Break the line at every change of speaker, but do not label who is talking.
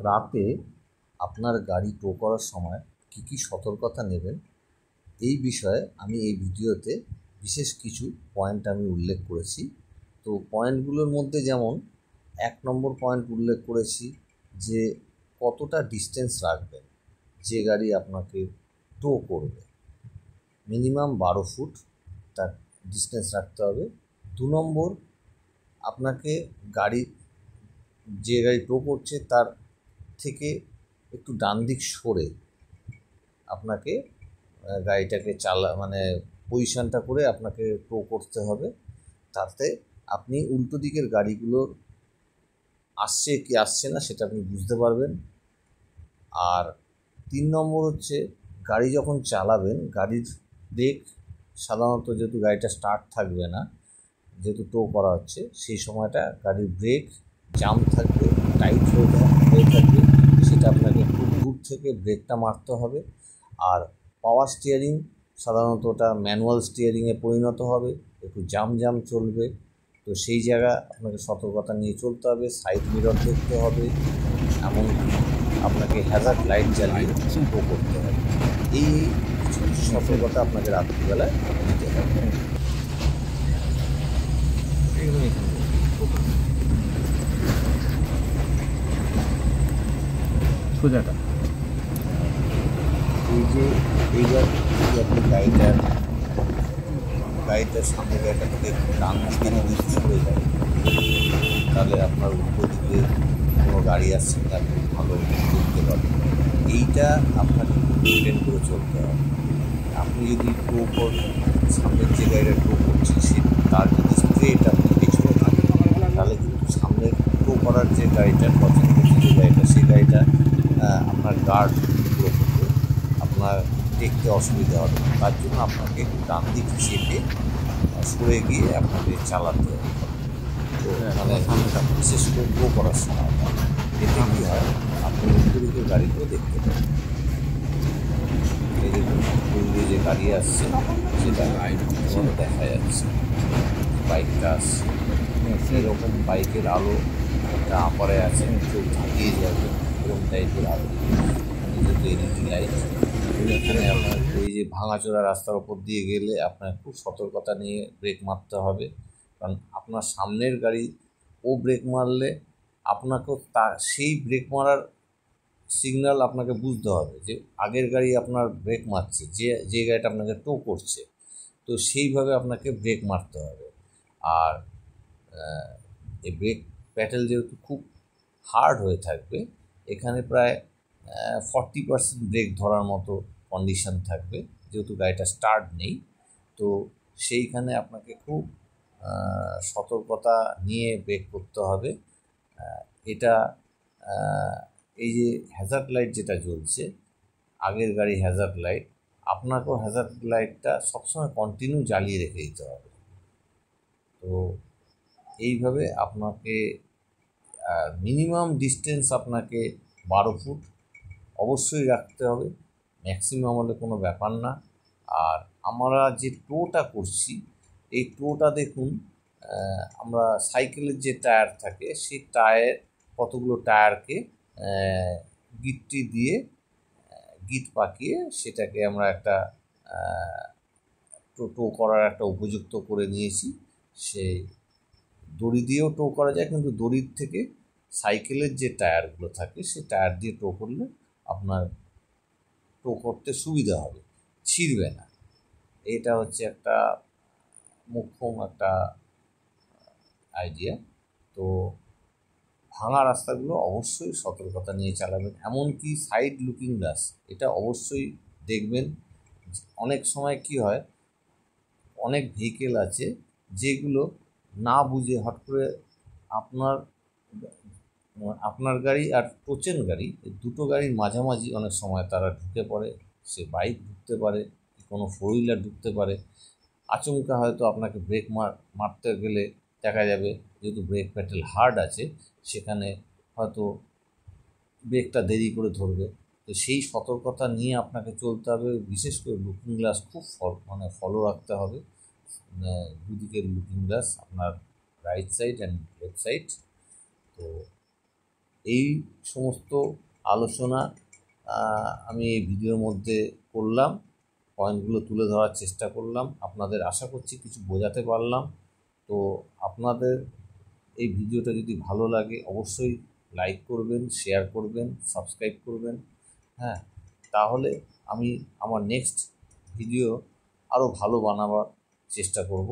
রাতে আপনার গাড়ি টো করার সময় কী কী সতর্কতা নেবেন এই বিষয়ে আমি এই ভিডিওতে বিশেষ কিছু পয়েন্ট আমি উল্লেখ করেছি। তো পয়েন্টগুলোর মধ্যে যেমন 1 নম্বর পয়েন্ট উল্লেখ করেছি যে কতটা ডিস্টেন্স রাখবেন যে গাড়ি আপনাকে টো করবে, মিনিমাম 12 ফুট তার ডিস্টেন্স রাখতে হবে। 2 নম্বর, আপনাকে যে গাড়ি টো করছে তার থেকে একটু ডান দিক সরে আপনাকে গাড়িটাকে পজিশানটা করে আপনাকে টো করতে হবে। তাতে আপনি উল্টো দিকের গাড়িগুলোর আসছে কি আসছে না সেটা আপনি বুঝতে পারবেন। আর 3 নম্বর হচ্ছে, গাড়ি যখন চালাবেন গাড়ির ব্রেক সাধারণত, যেহেতু গাড়িটা স্টার্ট থাকবে না, যেহেতু টো করা হচ্ছে, সেই সময়টা গাড়ির ব্রেক জাম থাকবে, টাইট হয়ে থাকবে, সেটা আপনাকে খুব দূর থেকে ব্রেকটা মারতে হবে। আর পাওয়ার স্টিয়ারিং সাধারণত ওটা ম্যানুয়াল স্টিয়ারিংয়ে পরিণত হবে, একটু জাম চলবে, তো সেই জায়গা আপনাকে সতর্কতা নিয়ে চলতে হবে। সাইড মিরর দেখতে হবে, এমনকি আপনাকে হ্যাজার্ড লাইট জ্বালিয়ে টো করতে হবে। এই কিছু কিছু সতর্কতা আপনাকে রাত্রিবেলায় নিতে হবে।
সোজাটা
এইবার আপনি গাড়িটার সামনে গাড়িটা থেকে ডান দিকে যদি সরে যায়, তাহলে আপনার উল্টো দিকে কোনো গাড়ি আসছে না, আপনি ভালো দেখতে পাবেন। এইটা আপনাকে মেনটেন করে চলতে হবে। আপনি যদি সামনের যে গাড়িটা টো করছে তার যদি স্ট্রেট আপনি পেছনে থাকেন, তাহলে কিন্তু সামনের টো করার যে গাড়িটার পছন্দ করছে যে গাড়িটা, সেই গাড়িটা আপনার গার্ড পুরো করবে, আপনার দেখতে অসুবিধা হবে। তার জন্য আপনাকে একটু ডান দিক চেপে সরে গিয়ে আপনাকে চালাতে হবে। তো বিশেষ করে টো করার সময় এতে কী হয়, আপনি উল্টো দিকের গাড়িগুলো দেখতে পাবেন। এই দেখুন উল্টো যে গাড়ি আসছে সেটা দেখা যাচ্ছে, বাইকটা আসছে, এরকম বাইকের আলো একটা আপারে আছে, চোখ ঝাঁকিয়ে যাবে, এরকম টাইপের আলো, যেহেতু এলইডি লাইট। এখানে আপনার এই যে ভাঙাচোরা রাস্তার ওপর দিয়ে গেলে আপনার খুব সতর্কতা নিয়ে ব্রেক মারতে হবে, কারণ আপনার সামনের গাড়ি ব্রেক মারলে আপনাকেও সেই ব্রেক মারার সিগন্যাল আপনাকে বুঝতে হবে যে আগের গাড়ি আপনার ব্রেক মারছে, যে গাড়িটা আপনাকে টো করছে, তো সেইভাবে আপনাকে ব্রেক মারতে হবে। আর এই ব্রেক প্যাডেল যেহেতু খুব হার্ড হয়ে থাকবে, এখানে প্রায় 40% ব্রেক ধরার মতো কন্ডিশন থাকবে, যেহেতু গাড়িটা স্টার্ট নেই। তো সেইখানে আপনাকে খুব সতর্কতা নিয়ে ব্রেক করতে হবে। এটা এই যে হ্যাজার্ড লাইট যেটা জ্বলছে, আগের গাড়ি হ্যাজার্ড লাইট, আপনাকেও হ্যাজার্ড লাইটটা সবসময় কন্টিনিউ জ্বালিয়ে রেখে দিতে হবে। তো এইভাবে আপনাকে মিনিমাম ডিস্টেন্স আপনাকে 12 ফুট অবশ্যই রাখতে হবে, ম্যাক্সিমাম হলে কোনো ব্যাপার না। আর আমরা যে টোটা করছি, এই টোটা দেখুন, আমরা সাইকেলের যে টায়ার থাকে, সেই কতগুলো টায়ারকে গিটটি দিয়ে গিট পাকিয়ে সেটাকে আমরা একটা টো করার একটা উপযুক্ত করে নিয়েছি। সেই দড়ি দিয়েও টো করা যায়, কিন্তু দড়ির থেকে সাইকেলের যে টায়ারগুলো থাকে সেই টায়ার দিয়ে টো করলে আপনার টো করতে সুবিধা হবে, ছিঁড়বে না। এটা হচ্ছে একটা মোক্ষম একটা আইডিয়া। তো ভাঙা রাস্তাগুলো অবশ্যই সতর্কতা নিয়ে চালাবেন, এমনকি সাইড লুকিং গ্লাস এটা অবশ্যই দেখবেন। অনেক সময় কি হয়, অনেক ভেহিকেল আছে যেগুলো না বুঝে হট করে আপনার গাড়ি আর টোচেন গাড়ি, দুটো গাড়ির মাঝামাঝি অনেক সময় তারা ঢুকে পড়ে। সে বাইক ঢুকতে পারে, কোনো 4 হুইলার ঢুকতে পারে। আচমকা হয়তো আপনাকে ব্রেক মারতে গেলে দেখা যাবে, যেহেতু ব্রেক প্যাডেল হার্ড আছে, সেখানে হয়তো ব্রেকটা দেরি করে ধরবে। তো সেই সতর্কতা নিয়ে আপনাকে চলতে হবে। বিশেষ করে লুকিং গ্লাস খুব ফলো রাখতে হবে, দুদিকের লুকিং গ্লাস, আপনার right side and left side. তো এই সমস্ত আলোচনা আমি এই ভিডিওর মধ্যে করলাম, পয়েন্টগুলো তুলে ধরার চেষ্টা করলাম। আপনাদের আশা করছি কিছু বোঝাতে পারলাম। তো আপনাদের এই ভিডিওটা যদি ভালো লাগে অবশ্যই লাইক করবেন, শেয়ার করবেন, সাবস্ক্রাইব করবেন। হ্যাঁ, তাহলে আমি আমার নেক্সট ভিডিও আরও ভালো বানাবার চেষ্টা করব।